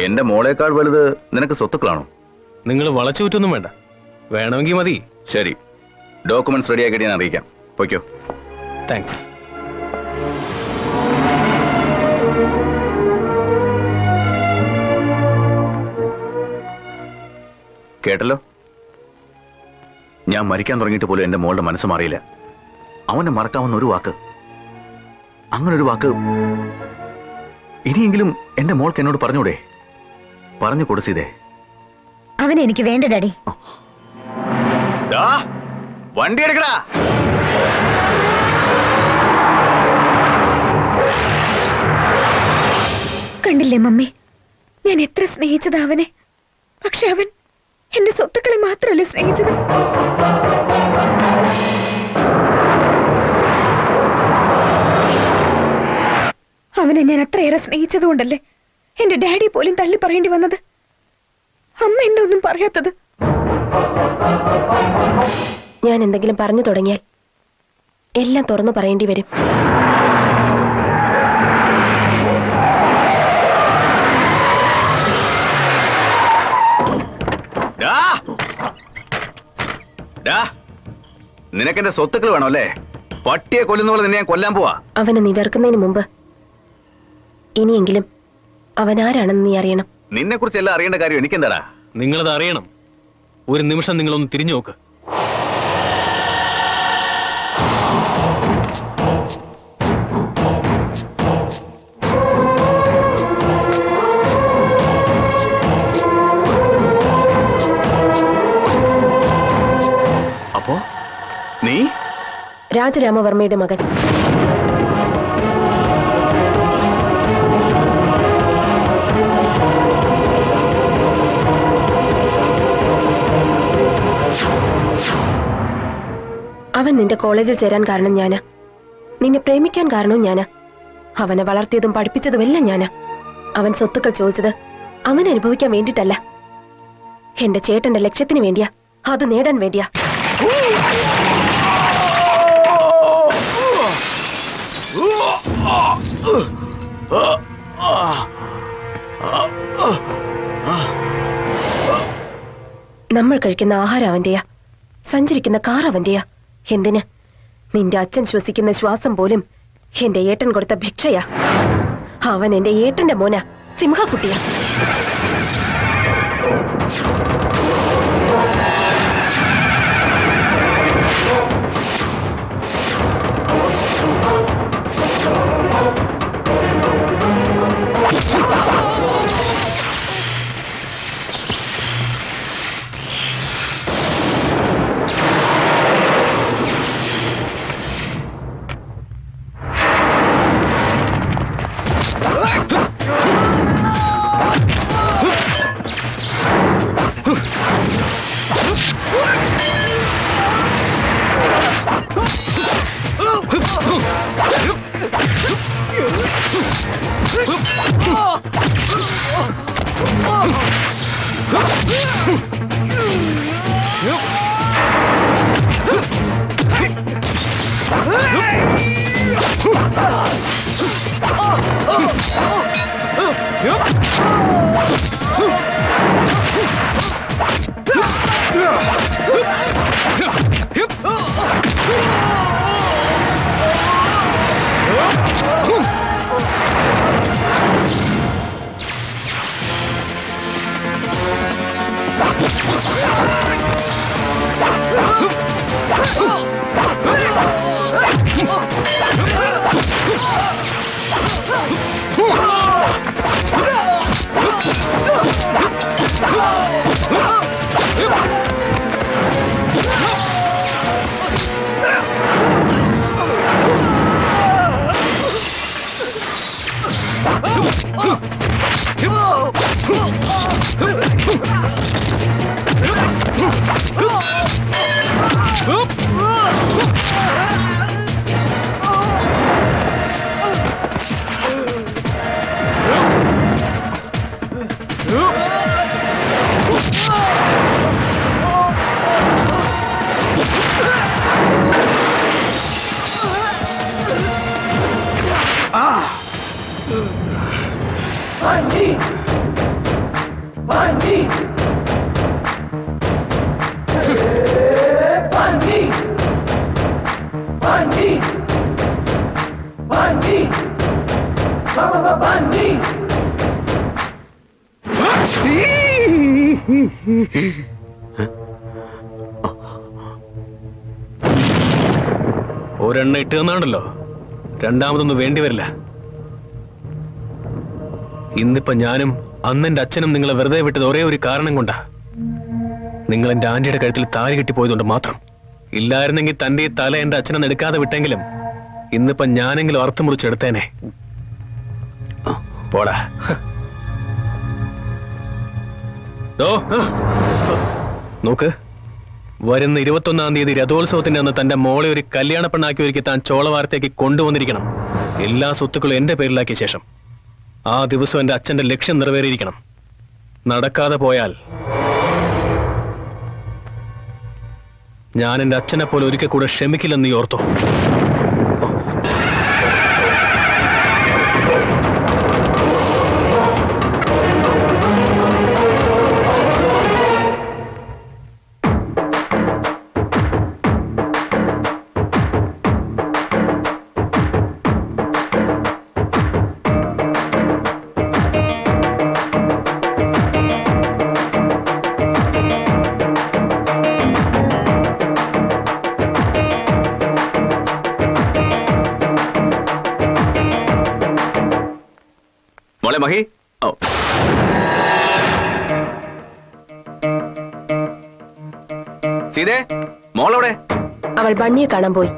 എന്റെ മോളേക്കാൾ വലുത് നിനക്ക് സ്വത്തുക്കളാണോ? നിങ്ങൾ വളച്ചുകൂറ്റൊന്നും വേണ്ട, വേണമെങ്കിൽ മതി. ശരി, ഡോക്യുമെന്റ്സ് റെഡിയാക്കിയിട്ട് ഞാൻ അറിയിക്കാം. പൊയ്ക്കോ. താങ്ക്സ്. കേട്ടല്ലോ, ഞാൻ മരിക്കാൻ തുടങ്ങിയിട്ട് പോലും എന്റെ മോളുടെ മനസ്സ് മാറിയില്ല. അവനെ മറക്കാവുന്ന ഒരു വാക്ക്, അങ്ങനൊരു വാക്ക് ഇനിയെങ്കിലും എന്റെ മോൾക്ക് എന്നോട് പറഞ്ഞൂടെ? പറഞ്ഞു കൊടുത്തേ. അവനെ എനിക്ക് വേണ്ട ഡാഡി. വണ്ടി എടുക്കടാ. കണ്ടില്ലേ മമ്മി, ഞാൻ എത്ര സ്നേഹിച്ചത് അവനെ. പക്ഷെ അവൻ എന്റെ സ്വത്തുക്കളെ മാത്രമല്ല സ്നേഹിച്ചത്. അവനെ ഞാൻ അത്രയേറെ സ്നേഹിച്ചതുകൊണ്ടല്ലേ എന്റെ ഡാഡി പോലും തള്ളി പറയേണ്ടി വന്നത്. അമ്മ എന്താ ഒന്നും പറയാത്തത്? ഞാൻ എന്തെങ്കിലും പറഞ്ഞു തുടങ്ങിയാൽ എല്ലാം തുറന്നു പറയേണ്ടി വരും. നിനക്കെന്റെ സ്വത്തുക്കൾ വേണോ അല്ലേ? പട്ടിയെ കൊല്ലുന്ന പോലെ നിന്നെ ഞാൻ കൊല്ലാൻ പോവാ. അവനെ നീ വെറുക്കുന്നതിന് മുമ്പ് ഇനിയെങ്കിലും അവൻ ആരാണെന്ന് നീ അറിയണം. നിന്നെ കുറിച്ച് എല്ലാം അറിയേണ്ട കാര്യം എനിക്കെന്താടാ? നിങ്ങളത് അറിയണം. ഒരു നിമിഷം നിങ്ങളൊന്ന് തിരിഞ്ഞു നോക്ക്. അപ്പോ നീ രാജരാമവർമ്മയുടെ മകൻ. അവൻ നിന്റെ കോളേജിൽ ചേരാൻ കാരണം ഞാനാ. നിന്നെ പ്രേമിക്കാൻ കാരണവും ഞാനാ. അവനെ വളർത്തിയതും പഠിപ്പിച്ചതുമെല്ലാം ഞാനാ. അവൻ സ്വത്തുക്കൾ ചോദിച്ചത് അവൻ അനുഭവിക്കാൻ വേണ്ടിട്ടല്ല, എന്റെ ചേട്ടന്റെ ലക്ഷ്യത്തിന് വേണ്ടിയാ, അത് നേടാൻ വേണ്ടിയാ. നമ്മൾ കഴിക്കുന്ന ആഹാരം അവന്റെയാ, സഞ്ചരിക്കുന്ന കാർ അവന്റെയാ. എന്തിന്? നിന്റെ അച്ഛൻ ശ്വസിക്കുന്ന ശ്വാസം പോലും എന്റെ ഏട്ടൻ കൊടുത്ത ഭിക്ഷയാ. അവൻ എന്റെ ഏട്ടന്റെ മോനാ, സിംഹക്കുട്ടിയാ. ഒരെണ്ണ ഇട്ട് തന്നാണല്ലോ, രണ്ടാമതൊന്നും വേണ്ടി വരില്ല. ഇന്നിപ്പോ ഞാനും അന്നെന്റെ അച്ഛനും നിങ്ങളെ വെറുതെ വിട്ടത് ഒരേ ഒരു കാരണം കൊണ്ടാ. നിങ്ങൾ എന്റെ ആന്റിയുടെ കഴുത്തിൽ താലി കെട്ടിപ്പോയതുകൊണ്ട് മാത്രം. ഇല്ലായിരുന്നെങ്കിൽ തന്റെ ഈ തല എന്റെ അച്ഛനെ എടുക്കാതെ വിട്ടെങ്കിലും ഇന്നിപ്പോ ഞാനെങ്കിലും അർത്ഥം മുറിച്ചെടുത്തേനെ. പോടാ. നോക്ക്, വരുന്ന 21-ാം തീയതി രഥോത്സവത്തിന്റെ അന്ന് തന്റെ മോളെ ഒരു കല്യാണ പെണ്ണാക്കി ഒരുക്കി താൻ ചോളവാരത്തേക്ക് കൊണ്ടുവന്നിരിക്കണം. എല്ലാ സ്വത്തുക്കളും എന്റെ പേരിലാക്കിയ ശേഷം ആ ദിവസം എന്റെ അച്ഛന്റെ ലക്ഷ്യം നിറവേറിയിരിക്കണം. നടക്കാതെ പോയാൽ ഞാൻ എന്റെ അച്ഛനെ പോലെ ഒരിക്കൽ കൂടെ ക്ഷമിക്കില്ലെന്ന് നീ ഓർത്തോ. മോളെ മഹി, സീതേ, മോളെവിടെ? അവൾ ബണ്ണിയെ കാണാൻ പോയി.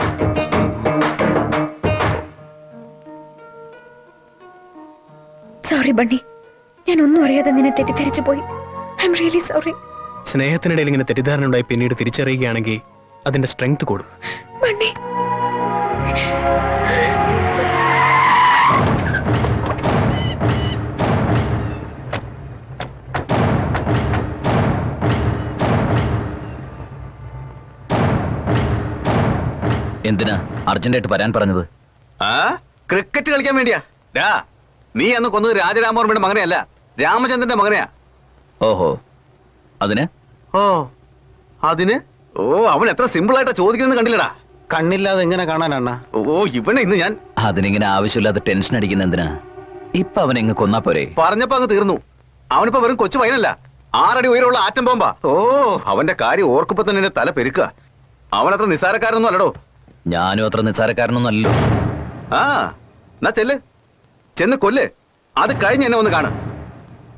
സോറി ബണ്ണി, ഞാൻ ഒന്നും അറിയാതെ നിന്നെ തെറ്റിദ്ധരിച്ചു പോയി. I'm really sorry. സ്നേഹത്തിനിടയിൽ ഇങ്ങനെ തെറ്റിദ്ധാരണ ഉണ്ടായി പിന്നീട് തിരിച്ചറിയുകയാണെങ്കിൽ അതിന്റെ സ്ട്രെങ്ത് കൂടും. ബണ്ണി, എന്തിനാ അർജന്റായിട്ട് വരാൻ പറഞ്ഞത്? ക്രിക്കറ്റ് കളിക്കാൻ വേണ്ടിയാ. നീ അന്ന് കൊന്നത് രാജരാമവർമ്മയുടെ മകനെയല്ല, രാമചന്ദ്രന്റെ മകനെയാ. ഓഹോ, അതിന്? അവൻ എത്ര സിമ്പിൾ ആയിട്ടാ ചോദിക്കുന്നത് കണ്ടില്ലടാ. കണ്ണില്ലാതെ എങ്ങനെ കാണാനാണ്? ഇവനെ ഇന്ന് ഞാൻ അതിനിങ്ങനെ ആവശ്യമില്ലാതെ ടെൻഷൻ അടിക്കുന്ന എന്തിനാ? ഇപ്പൊ അവൻ എങ്ങ് കൊന്നാ പോരെ? പറഞ്ഞപ്പോ അങ്ങ് തീർന്നു. അവനിപ്പോ വെറും കൊച്ചു പയ്യനല്ല, 6 അടി ഉയരമുള്ള ആറ്റം ബോംബാ. അവന്റെ കാര്യം ഓർക്കുമ്പോ തന്നെ എന്റെ തല പെരുക്കുക. അവനത്ര നിസ്സാരക്കാരൊന്നും അല്ലടോ. ഞാനും അത്ര നിസ്സാരക്കാരനൊന്നും അല്ലല്ലോ. എന്നാ ചെന്ന് കൊല്ല്, അത് കഴിഞ്ഞ് എന്നെ ഒന്ന് കാണാം.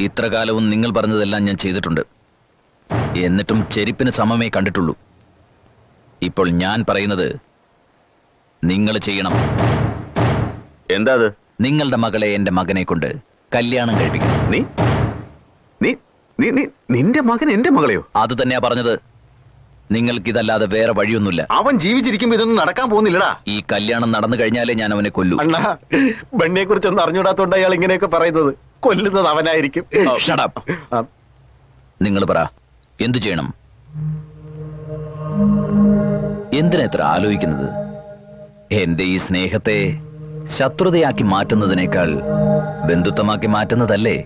ഇത്ര കാലവും നിങ്ങൾ പറഞ്ഞതെല്ലാം ഞാൻ ചെയ്തിട്ടുണ്ട്. എന്നിട്ടും ചെരുപ്പിന് സമമേ കണ്ടിട്ടുള്ളൂ. ഇപ്പോൾ ഞാൻ പറയുന്നത് നിങ്ങൾ ചെയ്യണം. എന്താ അത്? നിങ്ങളുടെ മകളെ എന്റെ മകനെ കൊണ്ട് കല്യാണം കഴിപ്പിക്കണം. നിന്റെ മകൻ എന്റെ മകളെയോ? അത് തന്നെയാ പറഞ്ഞത്. നിങ്ങൾക്കിതല്ലാതെ വേറെ വഴിയൊന്നുമില്ല. അവൻ ജീവിച്ചിരിക്കുമ്പോ ഇതൊന്നും നടക്കാൻ പോകുന്നില്ലടാ. ഈ കല്യാണം നടന്നു കഴിഞ്ഞാലേ ഞാൻ അവനെ കൊല്ലൂ. അണ്ണാ, ബണ്ണിയെ കുറിച്ചൊന്നും അറിഞ്ഞൂടാത്തോണ്ട് അയാൾ ഇങ്ങനെയൊക്കെ പറയുന്നത്. കൊല്ലുന്നത് അവനായിരിക്കും. നിങ്ങൾ പറ, എന്തു ചെയ്യണം? എന്തിനാ ഇത്ര ആലോചിക്കുന്നത്? എന്റെ ഈ സ്നേഹത്തെ ശത്രുതയാക്കി മാറ്റുന്നതിനേക്കാൾ ബന്ധുത്വമാക്കി മാറ്റുന്നതല്ലേ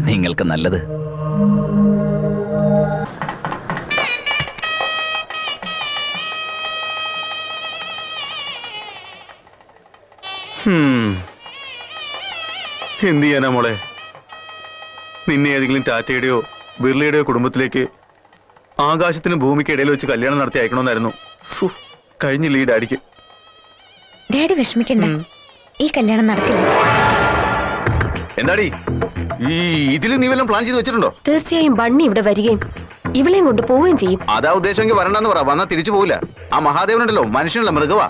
നിങ്ങൾക്ക് നല്ലത്? എന്ത് ചെയ്യാനാ മോളെ? നിന്നെ ഏതെങ്കിലും ടാറ്റയുടെയോ ബിർളയുടെയോ കുടുംബത്തിലേക്ക് ആകാശത്തിനും ഭൂമിക്ക് ഇടയിൽ വെച്ച് കല്യാണം നടത്തി അയക്കണമെന്നായിരുന്നു. കഴിഞ്ഞില്ല ഈ ഡാഡിക്ക്. ഡാഡി വിഷമിക്കണ്ട, ഈ കല്യാണം നടക്കില്ല. എന്താടി ഇതിൽ നീ വല്ലതും പ്ലാൻ ചെയ്ത് വെച്ചിട്ടുണ്ടോ? തീർച്ചയായും ബണ്ണി ഇവിടെ വരികയും ഇവളെയും കൊണ്ട് പോവുകയും ചെയ്യും. അതാ ഉദ്ദേശമെങ്കിൽ വരണ്ടെന്ന് പറ, വന്നാ തിരിച്ചു പോവില്ല. ആ മഹാദേവനുണ്ടല്ലോ, മനുഷ്യനുള്ള മൃഗവാ.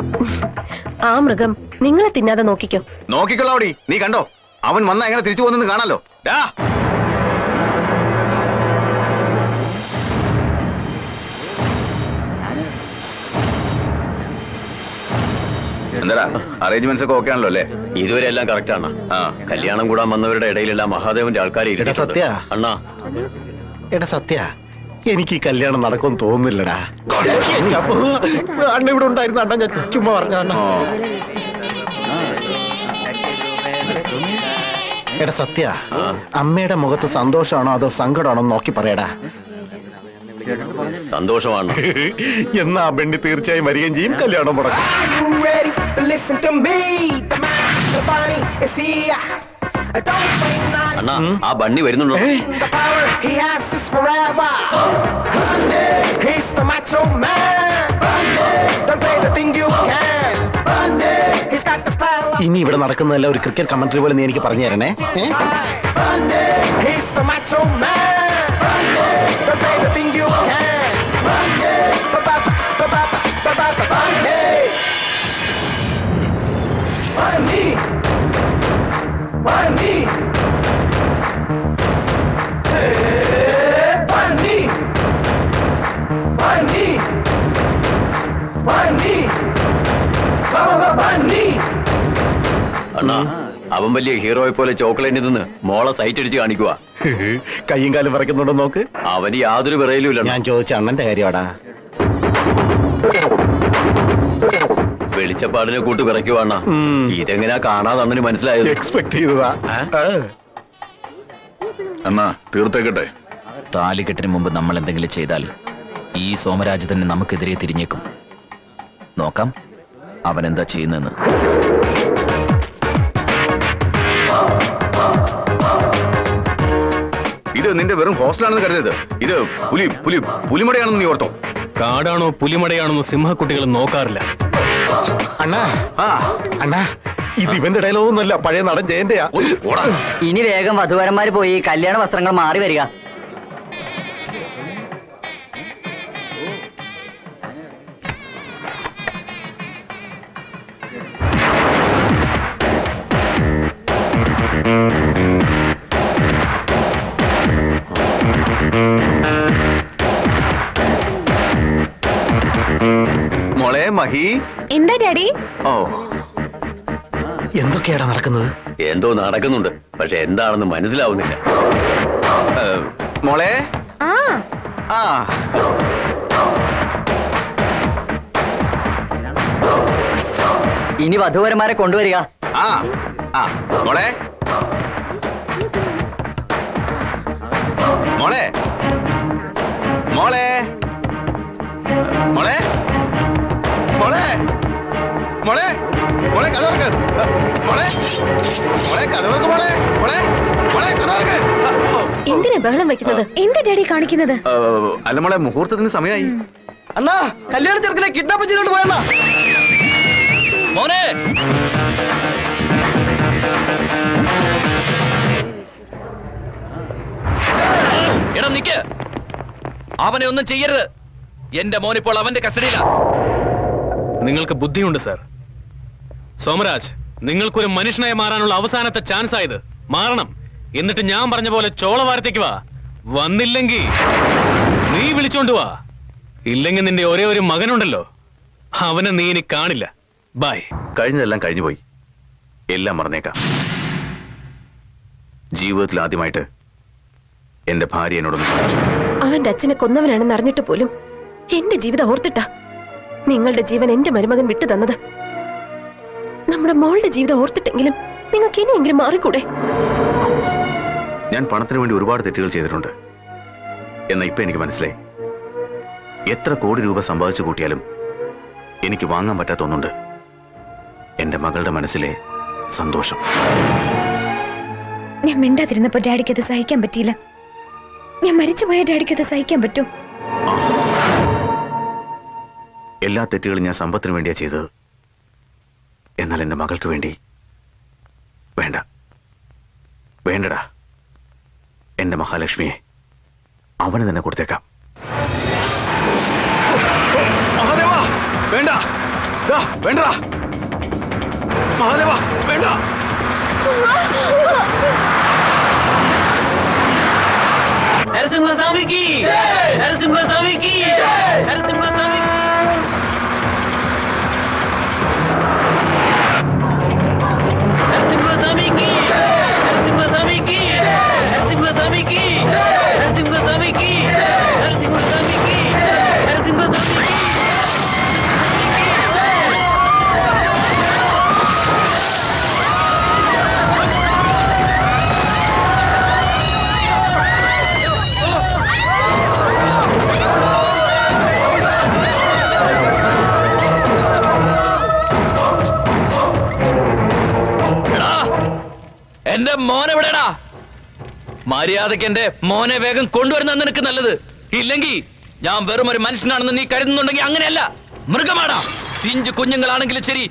ആ മൃഗം നിങ്ങളെ തിന്നാതെ നോക്കിക്കോ. നോക്കിക്കൊള്ളാവടി, നീ കണ്ടോ അവൻ വന്നാ എങ്ങനെ തിരിച്ചു പോകുന്നെന്ന് കാണാലോ. എന്താ അറേഞ്ച്മെന്റ്സ് ഒക്കെ ഓക്കെ ആണല്ലോ അല്ലേ? ഇതുവരെ എല്ലാം കറക്റ്റ് ആണ്. കല്യാണം കൂടാൻ വന്നവരുടെ ഇടയിലെല്ലാം മഹാദേവന്റെ ആൾക്കാരെ സത്യ അണ്ണാ. എടാ സത്യ, എനിക്ക് ഈ കല്യാണം നടക്കുമെന്ന് തോന്നുന്നില്ലടാ. അണ്ണ ഇവിടെ ഉണ്ടായിരുന്ന അണ്ണ ഞാൻ ചുമ്മാ പറഞ്ഞ. എടാ സത്യ, അമ്മയുടെ മുഖത്ത് സന്തോഷമാണോ അതോ സങ്കടമാണോ നോക്കി പറയടാ. സന്തോഷമാണ്. എന്നാ ബെണ്ണി തീർച്ചയായും വരികയും ചെയ്യും, കല്യാണം മുടക്കും. അണ്ണാ ആ ബണ്ണി വരുന്നുണ്ടോ? The power he has is forever. He's the macho man. Don't play the thing you can. He's got the style of ഇനി ഇവിടെ നടക്കുന്നതല്ല ഒരു ക്രിക്കറ്റ് കമന്ററി പോലെ നീ എനിക്ക് പറഞ്ഞു തരണേ. He's the macho man. Don't play the thing you can. Bunny. അണ്ണാ അവൻ വലിയ ഹീറോയെ പോലെ ചോക്ലേറ്റിൽ നിന്ന് മോളെ സൈറ്റ് അടിച്ച് കാണിക്കുക. കയ്യും കാലും വിറയ്ക്കുന്നുണ്ടോ നോക്ക്. അവന് യാതൊരു വിറയിലും ഇല്ല. ഞാൻ ചോദിച്ച അണ്ണന്റെ കാര്യമാടാ. വെളിച്ചപ്പാടിനെ കൂട്ട് വിറയ്ക്കുവാണ്ണ. ഇതെങ്ങനെയാ കാണാതെ അണ്ണന് മനസ്സിലായത്? എക്സ്പെക്ട് ചെയ്തതാ. എന്നാ തീർത്തേക്കട്ടെ. താലികെട്ടിന് മുമ്പ് നമ്മൾ എന്തെങ്കിലും ചെയ്താൽ ഈ സോമരാജ് തന്നെ നമുക്കെതിരെ തിരിഞ്ഞേക്കും. നോക്കാം അവൻ എന്താ ചെയ്യുന്നെന്ന്. ഇത് നിന്റെ വെറും ഹോസ്റ്റലാണെന്ന് കരുതരുത്. ഇത് പുലിമടയാണെന്ന് നീ ഓർത്തോ? കാടാണോ പുലിമടയാണോ സിംഹക്കുട്ടികൾ നോക്കാറില്ല. അണ്ണാ അണ്ണാ ഇത് ഇവന്റെ ഇടയിലൊന്നുമല്ല, പഴയ നടൻ ജയന്റെയാ. ഇനി വേഗം വധുവരന്മാര് പോയി കല്യാണ വസ്ത്രങ്ങൾ മാറി വരിക. മോളെ മഹി. എന്താ ഡാഡി? ഓ എന്തൊക്കെയാടാ നടക്കുന്നത്? എന്തോ നടക്കുന്നുണ്ട്, പക്ഷെ എന്താണെന്ന് മനസ്സിലാവുന്നില്ല. മോളെ. ആ ഇനി വധുവരന്മാരെ കൊണ്ടുവരിക. മോളെ. മോളെ. മോളെ. മോളെ. മോളെ. മോളെ. മോളെ കഥ തുറക്ക്. മോളെ. മോളെ കഥ തുറക്ക്. മോളെ. മോളെ. മോളെ കഥ തുറക്ക്. എന്തിനാ ബഹളം വെക്കുന്നത്? എന്താ ഡാഡി കാണിക്കുന്നത്? അല്ല മോളെ, മുഹൂർത്തത്തിന് സമയമായി. അണ്ണാ കല്യാണ ചെറുക്കനെ കിഡ്നാപ്പ് ചെയ്തോണ്ട് പോയണ്ണ. മോനെ എടാ നിക്ക്, അവനെ ഒന്നും ചെയ്യരുത്. എന്റെ മോനിപ്പോൾ അവന്റെ കസ്റ്റഡിയിലാ. നിങ്ങൾക്ക് ബുദ്ധിയുണ്ട് സാർ. സോമരാജ്, നിങ്ങൾക്കൊരു മനുഷ്യനായി മാറാനുള്ള അവസാനത്തെ ചാൻസ് ആയത്. മാറണം. എന്നിട്ട് ഞാൻ പറഞ്ഞ പോലെ ചോളവാരത്തേക്ക് വാ. വന്നില്ലെങ്കിൽ നീ വിളിച്ചോണ്ട് വാ. ഇല്ലെങ്കിൽ നിന്റെ ഒരേ ഒരു മകനുണ്ടല്ലോ, അവനെ നീ ഇനി കാണില്ല. ബൈ. കഴിഞ്ഞതെല്ലാം കഴിഞ്ഞുപോയി. എല്ലാം മറന്നേക്കാം. ജീവിതത്തിൽ ആദ്യമായിട്ട് എന്റെ ഭാര്യ എന്നോടൊന്ന് ചോദിച്ചു. അവന്റെ അച്ഛനെ കൊന്നവനാണെന്ന് അറിഞ്ഞിട്ട് പോലും എന്റെ ജീവിതം ഓർത്തിട്ടാ നിങ്ങളുടെ ജീവൻ എന്റെ മരുമകൻ വിട്ടു തന്നത്. നമ്മുടെ മോളുടെ ജീവിതം ഓർത്തിട്ടെങ്കിലും നിങ്ങൾക്ക് ഇനിയെങ്കിലും മാറിക്കൂടെ? ഞാൻ പണത്തിന് വേണ്ടി ഒരുപാട് തെറ്റുകൾ ചെയ്തിട്ടുണ്ട്. എന്നാ ഇപ്പൊ എനിക്ക് മനസ്സിലായി, എത്ര കോടി രൂപ സമ്പാദിച്ചു കൂട്ടിയാലും എനിക്ക് വാങ്ങാൻ പറ്റാത്ത ഒന്നുണ്ട്: എന്റെ മകളുടെ മനസ്സിലെ സന്തോഷം. ഞാൻ മിണ്ടാതിരുന്നപ്പോ ഡാഡിക്ക് അത് സഹിക്കാൻ പറ്റിയില്ല. ഞാൻ മരിച്ചുപോയ ഡാഡിക്ക് അത് സഹിക്കാൻ പറ്റും? എല്ലാ തെറ്റുകളും ഞാൻ സമ്പത്തിന് വേണ്ടിയാ ചെയ്തത്. എന്നാൽ എന്റെ മകൾക്ക് വേണ്ടി വേണ്ട. വേണ്ടടാ. എന്റെ മഹാലക്ഷ്മിയെ അവന് തന്നെ കൊടുത്തേക്കാം. വേണ്ട. വേണ്ട മഹാദേവ, വേണ്ട. നരസിംഹസ്വാമിക്ക് നരസിംഹസ്വാമിക്ക് നരസിംഹസ്വാമി നരസിംഹസ്വാമിക്ക് നരസിംഹസ്വാമിക്ക് നരസിംഹസ്വാമിക്ക് നരസിംഹസ്വാമിക്ക് നരസിംഹസ്വാമിക്ക് നരസിംഹസ്വാമിക്ക്. എന്റെ മോനെവിടെടാ? മര്യാദയ്ക്ക് എന്റെ മോനെ വേഗം കൊണ്ടുവരുന്ന നിനക്ക് നല്ലത്. ഇല്ലെങ്കിൽ ഞാൻ വെറും ഒരു മനുഷ്യനാണെന്ന് നീ കരുതുന്നുണ്ടെങ്കിൽ അങ്ങനെയല്ല. മൃഗമാടാ. പിഞ്ചു കുഞ്ഞുങ്ങളാണെങ്കിലും ശരി,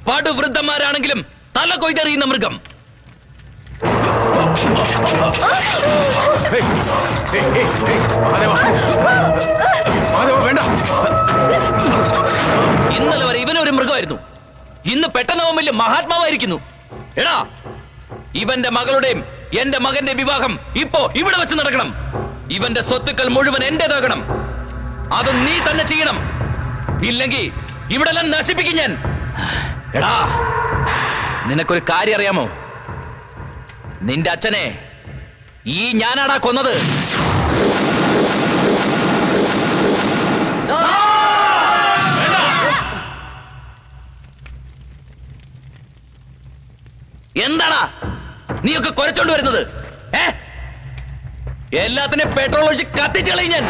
പടുവൃദ്ധന്മാരാണെങ്കിലും തല കൊയ്തെറിയുന്ന മൃഗം. ഇന്നലെ വരെ ഇവനൊരു മൃഗമായിരുന്നു. ഇന്ന് പെട്ടെന്ന് അവൻ വലിയ മഹാത്മാവായിരിക്കുന്നു. എടാ, ഇവന്റെ മകളുടെയും എന്റെ മകന്റെ വിവാഹം ഇപ്പോ ഇവിടെ വെച്ച് നടക്കണം. ഇവന്റെ സ്വത്തുക്കൾ മുഴുവൻ എന്റേതാകണം. അത് നീ തന്നെ ചെയ്യണം. ഇല്ലെങ്കിൽ ഇവിടെ എല്ലാം നശിപ്പിക്കും ഞാൻ. എടാ, നിനക്കൊരു കാര്യം അറിയാമോ? നിന്റെ അച്ഛനെ ഈ ഞാനാടാ കൊന്നത്. എന്താടാ നീയൊക്കെ കുരച്ചോണ്ട് വരുന്നത്? എല്ലാത്തിനും പെട്രോൾ ഒഴിച്ച് കത്തിച്ചു കളയും ഞാൻ.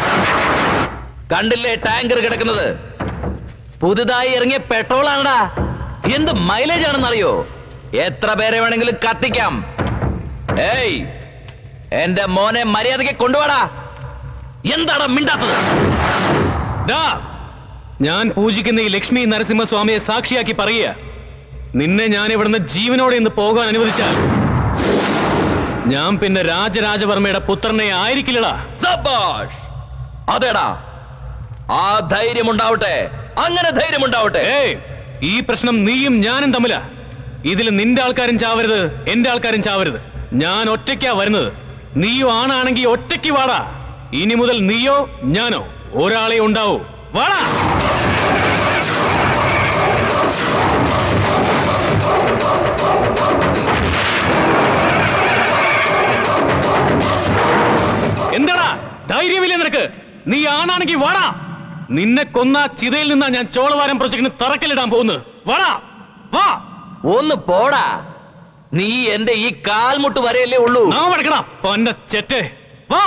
കണ്ടില്ലേ ടാങ്കർ കിടക്കുന്നത്? പുതുതായി ഇറങ്ങിയ പെട്രോൾ ആണടാ. എന്ത് മൈലേജ് ആണെന്നറിയോ? എത്ര പേരെ വേണമെങ്കിലും കത്തിക്കാം. ഏയ്, എന്റെ മോനെ മര്യാദയ്ക്ക് കൊണ്ടുപോടാ. എന്താടാ മിണ്ടാത്തത്? ഞാൻ പൂജിക്കുന്ന ഈ ലക്ഷ്മി നരസിംഹസ്വാമിയെ സാക്ഷിയാക്കി പറയുക, നിന്നെ ഞാൻ ഇവിടുന്ന് ജീവനോടെ ഇന്ന് പോകാൻ അനുവദിച്ചാൽ ഞാൻ പിന്നെ രാജരാജവർമ്മയുടെ പുത്രനെ ആയിരിക്കില്ലടാ. സബാഷ്. അതേടാ, ആ ധൈര്യം ഉണ്ടാവട്ടെ. അങ്ങനെ ധൈര്യം ഉണ്ടാവട്ടെ. ഈ പ്രശ്നം നീയും ഞാനും തമ്മിലാ. ഇതിൽ നിന്റെ ആൾക്കാരും ചാവരുത്, എന്റെ ആൾക്കാരും ചാവരുത്. ഞാൻ ഒറ്റയ്ക്കാ വരുന്നത്. നീയോ ആണാണെങ്കിൽ ഒറ്റയ്ക്ക് വാടാ. ഇനി മുതൽ നീയോ ഞാനോ ഒരാളെ ഉണ്ടാവൂ. വാടാ. എന്താടാ ധൈര്യമില്ല നിനക്ക്? നീ ആണാണെങ്കിൽ വാടാ. നിന്നെ കൊന്ന ചിതയിൽ നിന്നാ ഞാൻ ചോളവാരം പ്രൊജക്ടിന് തറക്കല്ലിടാൻ പോകുന്നത്. വാടാ, വാ. ഒന്ന് പോടാ. നീ എന്റെ ഈ കാൽമുട്ട് വരെയല്ലേ ഉള്ളൂ. നാം അടക്കണം പൊന്ന ചെറ്റേ. വാ.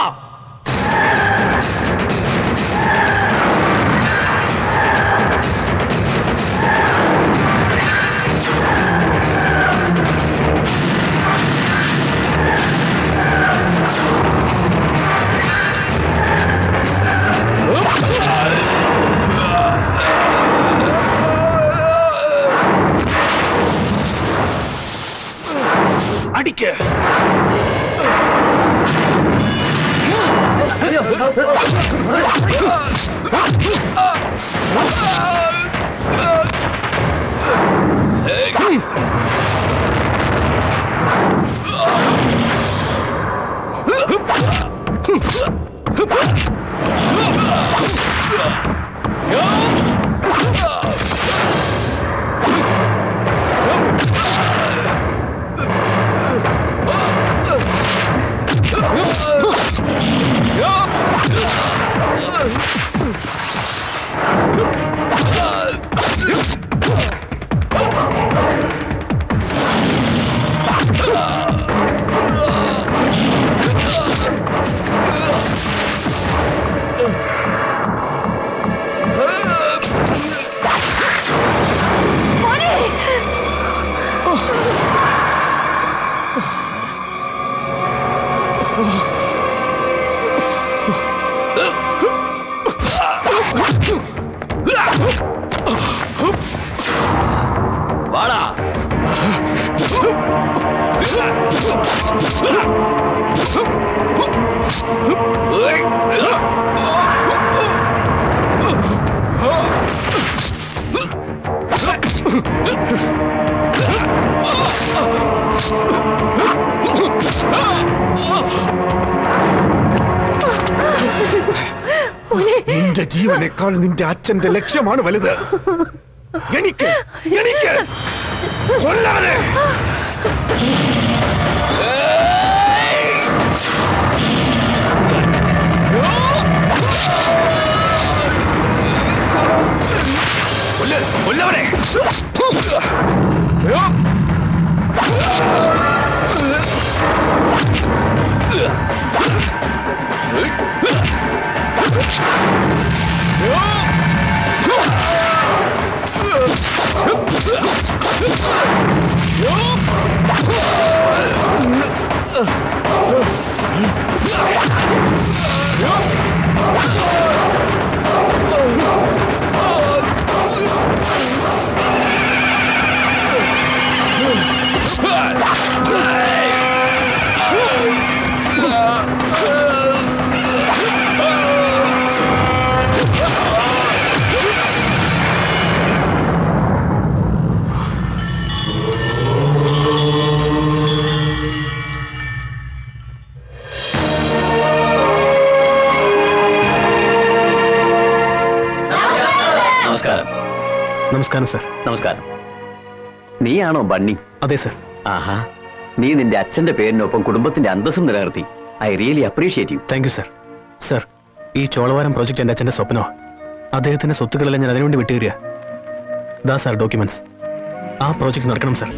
അടിക്ക്. വാടാ. നിന്റെ ജീവനേക്കാൾ നിന്റെ അച്ഛന്റെ ലക്ഷ്യമാണ് വലുത്. എനിക്ക് കൊല്ലവനെ. കൊല്ലവനെ. നമസ്കാരം. നമസ്കാരം സർ. നമസ്കാരം. നീയാണോ ബണ്ണി? അതെ സർ. ആഹാ, നീ നിന്റെ അച്ഛന്റെ പേരിനൊപ്പം കുടുംബത്തിന്റെ അന്തസ്സും നിലനിർത്തി. I really appreciate you. Thank you sir. Sir, ഈ ചോളവാരം പ്രോജക്റ്റ് എന്റെ അച്ഛന്റെ സ്വപ്നോ. അദ്ദേഹത്തിന്റെ സ്വത്തുക്കളെല്ലാം ഞാൻ അതിനുവേണ്ടി വിട്ടുതരിക. ദാ സാർ ഡോക്യുമെന്റ്സ്. ആ പ്രോജക്റ്റ് നടക്കണം സർ.